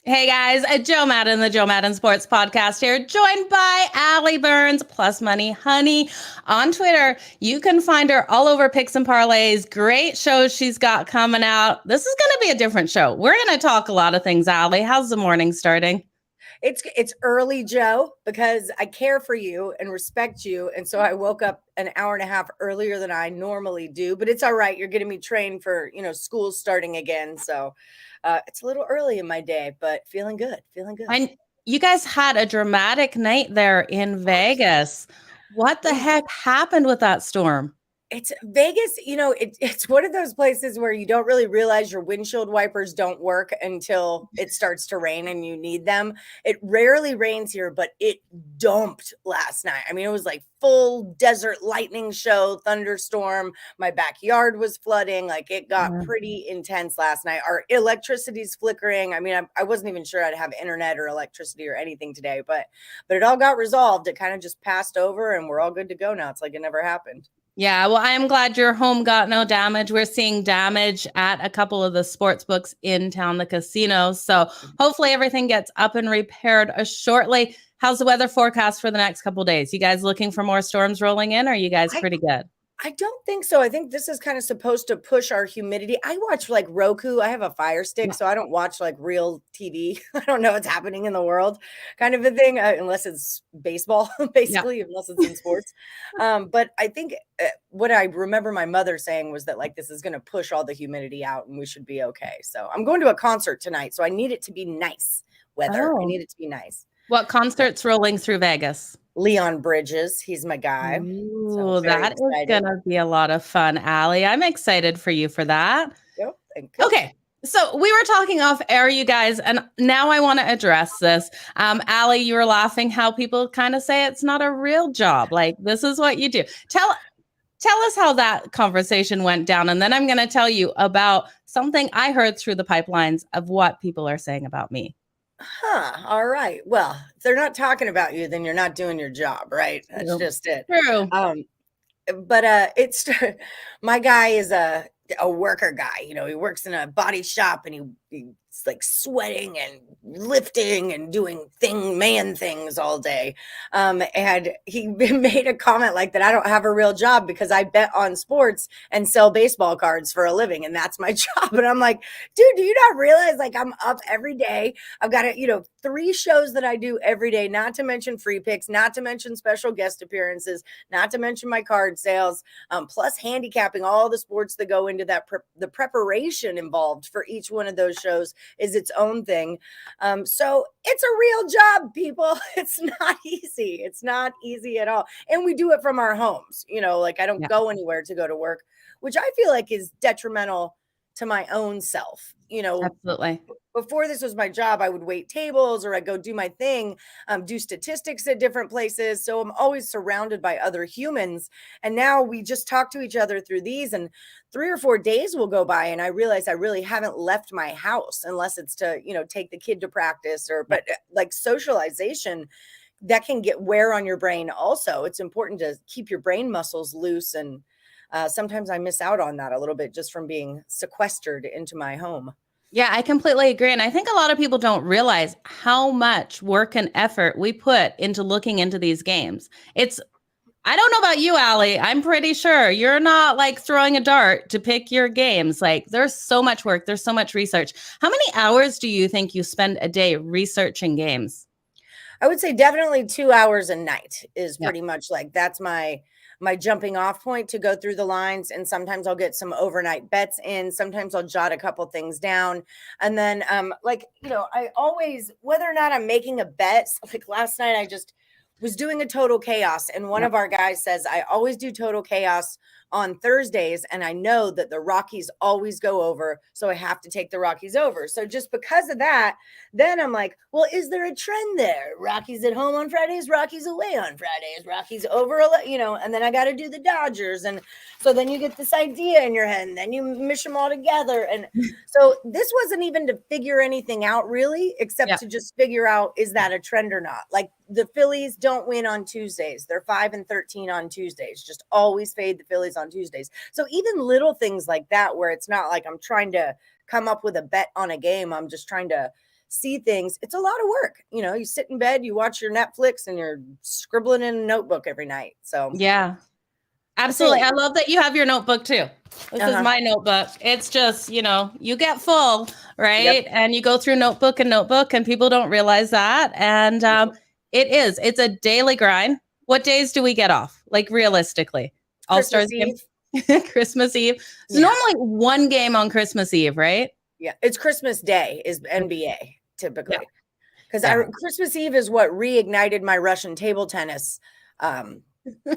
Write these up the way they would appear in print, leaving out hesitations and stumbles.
Hey guys, Joe Madden, the Joe Madden Sports Podcast here, joined by Allie Burns, Plus Money Honey on Twitter. You can find her all over Picks and Parlays. Great shows she's got coming out. This is going to be a different show. We're going to talk a lot of things, Allie. How's the morning starting? It's early, Joe, because I care for you and respect you. And so I woke up an hour and a half earlier than I normally do, but it's all right. You're getting me trained for, school starting again. So it's a little early in my day, but feeling good, feeling good. You guys had a dramatic night there in Vegas. What the heck happened with that storm? It's Vegas, it's one of those places where you don't really realize your windshield wipers don't work until it starts to rain and you need them. It rarely rains here, but it dumped last night. I mean, it was like full desert lightning show, thunderstorm. My backyard was flooding. Like it got pretty intense last night. Our electricity's flickering. I mean, I wasn't even sure I'd have internet or electricity or anything today, but it all got resolved. It kind of just passed over and we're all good to go now. It's like it never happened. Yeah, well, I'm glad your home got no damage. We're seeing damage at a couple of the sports books in town, the casinos. So hopefully everything gets up and repaired shortly. How's the weather forecast for the next couple of days? You guys looking for more storms rolling in, or are you guys pretty good? I don't think so. I think this is kind of supposed to push our humidity. I watch like Roku. I have a Fire Stick, so I don't watch like real TV. I don't know what's happening in the world kind of a thing, unless it's baseball, basically, unless it's in sports. But I think what I remember my mother saying was that like this is going to push all the humidity out and we should be okay. So I'm going to a concert tonight, so I need it to be nice weather. I need it to be nice. What concert's rolling through Vegas? Leon Bridges. He's my guy. Ooh, that is going to be a lot of fun, Allie. I'm excited for you for that. Yep. Thank you. Okay. So we were talking off air, you guys, and now I want to address this. Allie, you were laughing how people kind of say it's not a real job. Like, this is what you do. Tell us how that conversation went down. And then I'm going to tell you about something I heard through the pipelines of what people are saying about me. All right. Well, if they're not talking about you, then you're not doing your job, right? That's just it. True. But it's my guy is a worker guy. He works in a body shop and he's like sweating and lifting and doing man things all day. And he made a comment like that. I don't have a real job because I bet on sports and sell baseball cards for a living. And that's my job. And I'm like, dude, do you not realize like I'm up every day? I've got 3 shows that I do every day, not to mention free picks, not to mention special guest appearances, not to mention my card sales, plus handicapping all the sports that go into that. The preparation involved for each one of those shows is its own thing. So it's a real job, people. It's not easy. It's not easy at all. And we do it from our homes. Like I don't go anywhere to go to work, which I feel like is detrimental to my own self. Absolutely. Before this was my job, I would wait tables or I'd go do my thing, do statistics at different places. So I'm always surrounded by other humans. And now we just talk to each other through these, and 3 or 4 days will go by and I realize I really haven't left my house unless it's to, take the kid to practice but like socialization that can get wear on your brain. Also, it's important to keep your brain muscles loose. And sometimes I miss out on that a little bit just from being sequestered into my home. Yeah, I completely agree. And I think a lot of people don't realize how much work and effort we put into looking into these games. I don't know about you, Allie. I'm pretty sure you're not like throwing a dart to pick your games. Like there's so much work. There's so much research. How many hours do you think you spend a day researching games? I would say definitely 2 hours a night is pretty much like that's my jumping off point to go through the lines. And sometimes I'll get some overnight bets in. Sometimes I'll jot a couple things down. And then I always, whether or not I'm making a bet, like last night, I just was doing a total chaos. And one of our guys says, I always do total chaos on Thursdays. And I know that the Rockies always go over. So I have to take the Rockies over. So just because of that, then I'm like, well, is there a trend there? Rockies at home on Fridays, Rockies away on Fridays, Rockies over, and then I got to do the Dodgers. And so then you get this idea in your head and then you mish them all together. And so this wasn't even to figure anything out really, except to just figure out, is that a trend or not? Like the Phillies don't win on Tuesdays. They're 5-13 on Tuesdays. Just always fade the Phillies on Tuesdays. So even little things like that, where it's not like I'm trying to come up with a bet on a game. I'm just trying to see things. It's a lot of work. You sit in bed, you watch your Netflix, and you're scribbling in a notebook every night. So Yeah. Absolutely. I love that you have your notebook too. This is my notebook. It's just, you get full, right? Yep. And you go through notebook and people don't realize that. And it's a daily grind. What days do we get off? Like realistically, Christmas Eve. Christmas Eve. So normally one game on Christmas Eve, right? Yeah. It's Christmas Day is NBA typically. Because Christmas Eve is what reignited my Russian table tennis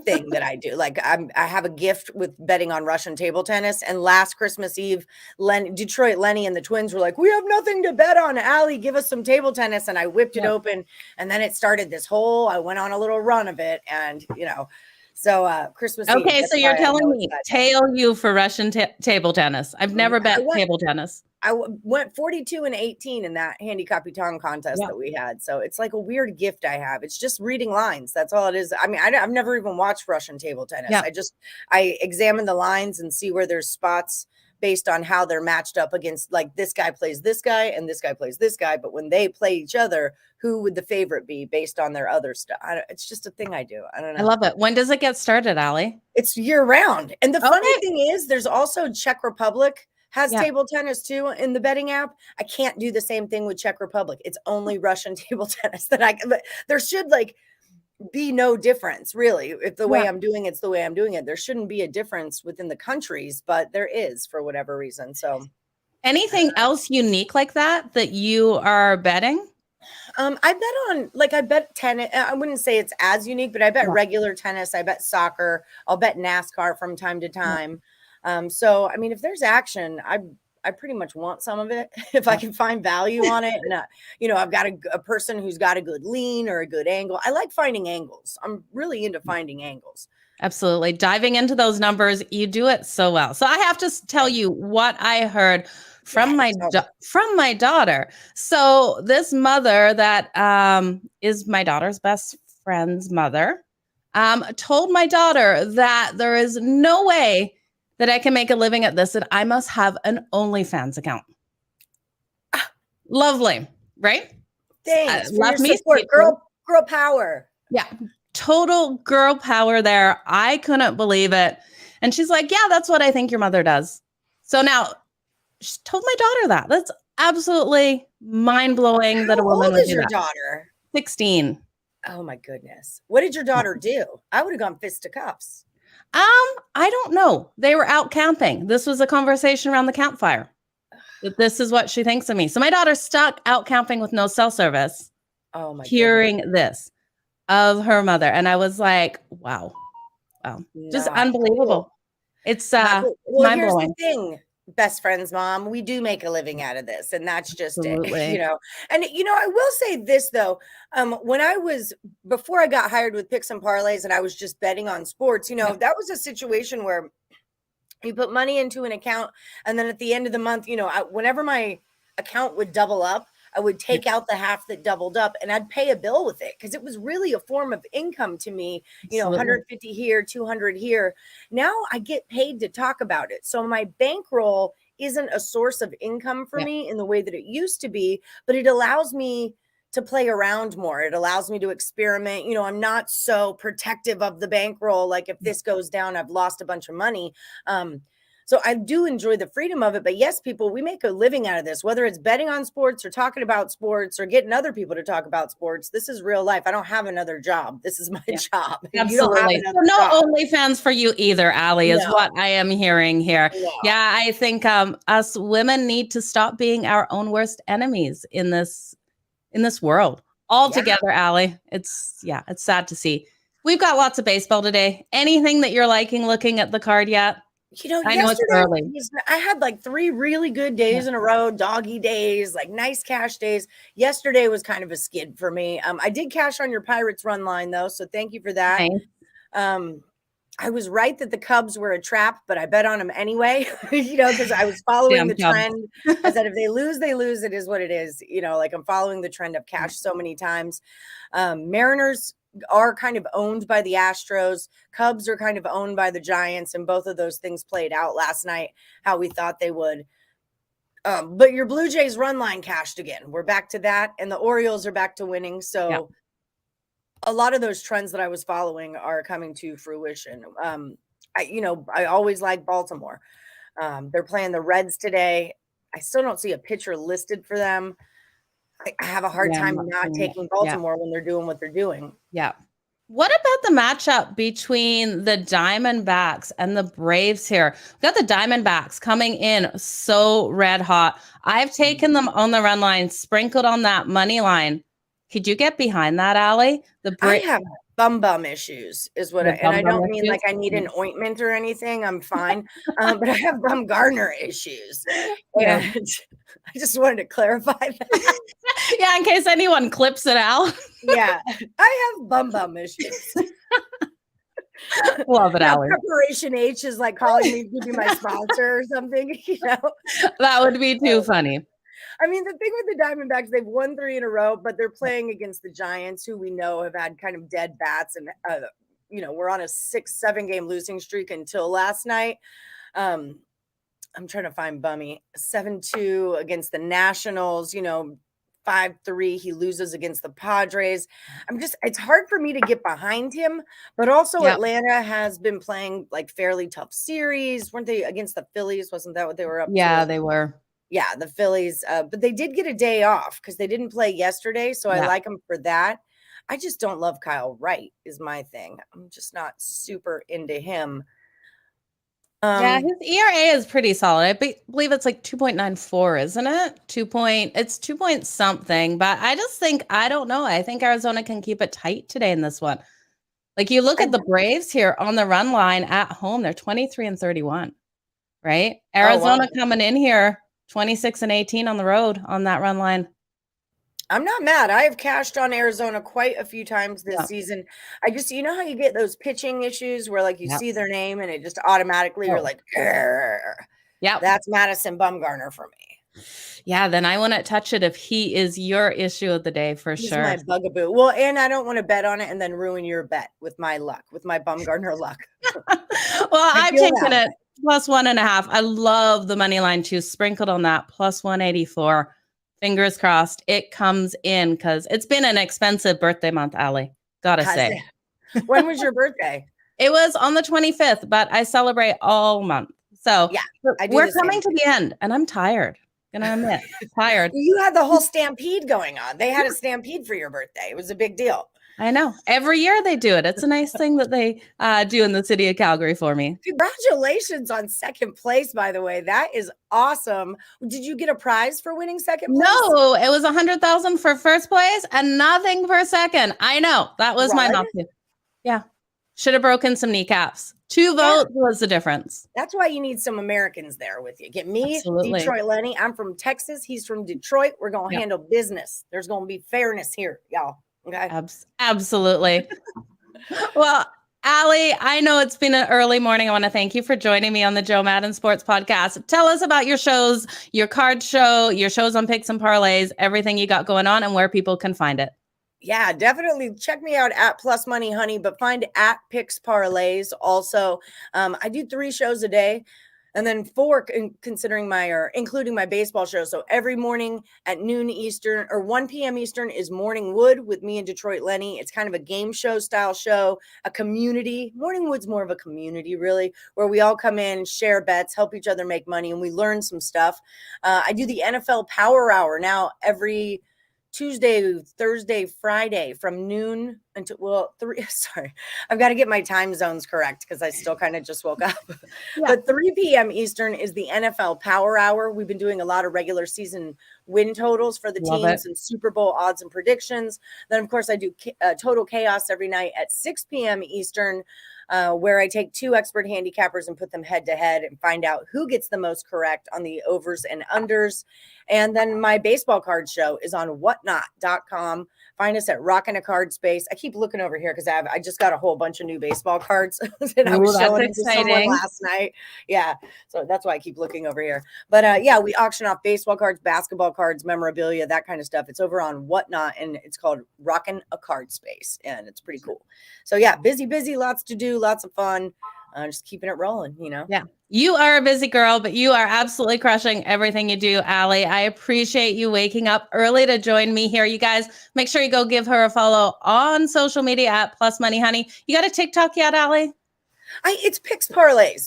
thing that I do. Like I have a gift with betting on Russian table tennis. And last Christmas Eve, Detroit Lenny and the twins were like, "We have nothing to bet on. Allie, give us some table tennis." And I whipped it open, and then it started this I went on a little run of it, and so Christmas Eve. Okay, so you're telling me tail you for Russian table tennis. I've never bet table tennis. I went 42-18 in that Handy Capitan contest that we had. So it's like a weird gift I have. It's just reading lines. That's all it is. I mean, I've never even watched Russian table tennis. I examine the lines and see where there's spots based on how they're matched up against, like, this guy plays this guy and this guy plays this guy. But when they play each other, who would the favorite be based on their other stuff? It's just a thing I do. I don't know. I love it. When does it get started, Allie? It's year round. And the funny thing is, there's also Czech Republic has table tennis too in the betting app. I can't do the same thing with Czech Republic. It's only Russian table tennis that I can. But there should be no difference, really. If the way I'm doing it's the way I'm doing it, there shouldn't be a difference within the countries, but there is for whatever reason. So, anything else unique like that you are betting? I bet tennis. I wouldn't say it's as unique, but I bet regular tennis. I bet soccer. I'll bet NASCAR from time to time. So, I mean, if there's action, I pretty much want some of it if I can find value on it. And, I've got a person who's got a good lean or a good angle. I like finding angles. I'm really into finding angles. Absolutely. Diving into those numbers, you do it so well. So I have to tell you what I heard from my daughter. So this mother that is my daughter's best friend's mother told my daughter that there is no way that I can make a living at this, and I must have an OnlyFans account. Lovely, right? Thanks. Left me support. Girl power. Yeah, total girl power there. I couldn't believe it. And she's like, "Yeah, that's what I think your mother does." So now she told my daughter that. That's absolutely mind-blowing that a woman would do that. How old is your daughter? 16. Oh my goodness. What did your daughter do? I would have gone fist to cuffs. I don't know. They were out camping. This was a conversation around the campfire. This is what she thinks of me. So my daughter's stuck out camping with no cell service. Oh my hearing this of her mother. And I was like, wow. Just unbelievable. Cool. It's mind-blowing. Here's the thing, best friend's mom, we do make a living out of this, and that's just it, And I will say this though, before I got hired with Picks and Parlays and I was just betting on sports, that was a situation where you put money into an account, and then at the end of the month, whenever my account would double up, I would take out the half that doubled up and I'd pay a bill with it because it was really a form of income to me, 150 here, 200 here. Now I get paid to talk about it. So my bankroll isn't a source of income for me in the way that it used to be, but it allows me to play around more. It allows me to experiment. I'm not so protective of the bankroll. Like if this goes down, I've lost a bunch of money. So I do enjoy the freedom of it. But yes, people, we make a living out of this, whether it's betting on sports or talking about sports or getting other people to talk about sports. This is real life. I don't have another job. This is my job. Absolutely. You don't have another job. OnlyFans for you either, Allie, is what I am hearing here. No. Yeah, I think us women need to stop being our own worst enemies in this world altogether, Allie. It's sad to see. We've got lots of baseball today. Anything that you're liking looking at the card yet? I know it's early. I had like 3 really good days in a row, doggy days, like nice cash days. Yesterday was kind of a skid for me. I did cash on your Pirates run line though, so thank you for that. Nice. I was right that the Cubs were a trap, but I bet on them anyway, because I was following the trend. I said, if they lose, they lose. It is what it is. Like I'm following the trend of cash so many times. Mariners are kind of owned by the Astros. Cubs are kind of owned by the Giants, and both of those things played out last night how we thought they would. But your Blue Jays run line cashed again. We're back to that, and the Orioles are back to winning. So a lot of those trends that I was following are coming to fruition. I always like Baltimore. They're playing the Reds today. I still don't see a pitcher listed for them. I have a hard time not taking Baltimore when they're doing what they're doing. Yeah. What about the matchup between the Diamondbacks and the Braves here? We've got the Diamondbacks coming in so red hot. I've taken them on the run line, sprinkled on that money line. Could you get behind that, Allie? I have bum issues is what and I don't mean like I need an ointment or anything. I'm fine. But I have Bumgarner issues. Yeah. And I just wanted to clarify that. Yeah, in case anyone clips it out. Yeah, I have bum issues. Love it, Allie. Preparation H is like calling me to be my sponsor or something, That would be too funny. I mean, the thing with the Diamondbacks, they've won 3 in a row, but they're playing against the Giants, who we know have had kind of dead bats. And, we're on a 6-7 game losing streak until last night. I'm trying to find Bummy. 7-2 against the Nationals, 5-3. He loses against the Padres. It's hard for me to get behind him, but also Atlanta has been playing like fairly tough series. Weren't they against the Phillies? Wasn't that what they were up to? Yeah, they were. Yeah, the Phillies, but they did get a day off because they didn't play yesterday, so I like them for that. I just don't love Kyle Wright is my thing. I'm just not super into him. Yeah, his ERA is pretty solid. I believe it's like 2.94, isn't it? 2 point something, but I don't know. I think Arizona can keep it tight today in this one. Like you look at the Braves here on the run line at home, they're 23-31, right? Arizona coming in here 26-18 on the road on that run line. I'm not mad. I have cashed on Arizona quite a few times this season. I just, how you get those pitching issues where like you see their name and it just automatically you're like, yeah, that's Madison Bumgarner for me. Yeah, then I wouldn't touch it if he is your issue of the day for sure. He's my bugaboo. Well, and I don't want to bet on it and then ruin your bet with my luck, with my Bumgarner luck. Well, I've taken it plus 1.5. I love the money line too. Sprinkled on that plus 184. Fingers crossed it comes in because it's been an expensive birthday month, Allie. Gotta say. When was your birthday? It was on the 25th, but I celebrate all month. So yeah, we're coming to the end and I'm tired. Gonna admit, tired. You had the whole stampede going on. They had a stampede for your birthday. It was a big deal. I know. Every year they do it. It's a nice thing that they do in the city of Calgary for me. Congratulations on second place, by the way. That is awesome. Did you get a prize for winning second place? No, it was 100,000 for first place and nothing for second. I know. That was my mouth. Yeah. Should have broken some kneecaps. 2 votes was the difference. That's why you need some Americans there with you. Get me, Detroit Lenny. I'm from Texas. He's from Detroit. We're going to handle business. There's going to be fairness here, y'all. Okay. Absolutely. Well, Allie, I know it's been an early morning. I want to thank you for joining me on the Joe Madden Sports Podcast. Tell us about your shows, your card show, your shows on Picks and Parlays, everything you got going on and where people can find it. Yeah, definitely check me out at Plus Money Honey, but find at Picks Parlays also. I do 3 shows a day. And then 4, including my baseball show. So every morning at noon Eastern or 1 p.m. Eastern is Morning Wood with me and Detroit Lenny. It's kind of a game show style show, a community. Morning Wood's more of a community, really, where we all come in, share bets, help each other make money, and we learn some stuff. I do the NFL Power Hour now every Tuesday, Thursday, Friday from noon until 3. Sorry, I've got to get my time zones correct because I still kind of just woke up. But 3 p.m. Eastern is the NFL Power Hour. We've been doing a lot of regular season win totals for the teams and Super Bowl odds and predictions. Then, of course, I do Total Chaos every night at 6 p.m. Eastern. Where I take 2 expert handicappers and put them head to head and find out who gets the most correct on the overs and unders. And then my baseball card show is on whatnot.com. Find us at Rockin' a Card Space. I keep looking over here because I just got a whole bunch of new baseball cards that I was showing to someone last night. Yeah, so that's why I keep looking over here. But we auction off baseball cards, basketball cards, memorabilia, that kind of stuff. It's over on Whatnot, and it's called Rockin' a Card Space, and it's pretty cool. So yeah, busy, lots to do, lots of fun. just keeping it rolling, you know? Yeah. You are a busy girl, but you are absolutely crushing everything you do, Allie. I appreciate you waking up early to join me here. You guys, make sure you go give her a follow on social media at Plus Money Honey. You got a TikTok yet, Allie? It's picks and Okay. parlays.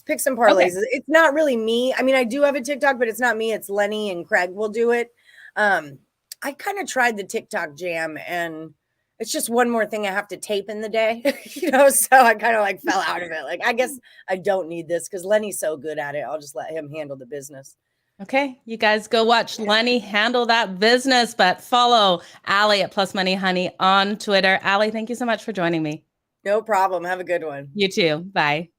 It's not really me. I mean, I do have a TikTok, but it's not me. It's Lenny and Craig will do it. I kind of tried the TikTok jam, and it's just one more thing I have to tape in the day, you know. So I kind of like fell out of it. Like, I guess I don't need this because Lenny's so good at it. I'll just let him handle the business. Okay, you guys go watch Lenny handle that business, but follow Allie at Plus Money Honey on Twitter. Allie, thank you so much for joining me. No problem. Have a good one. You too. Bye.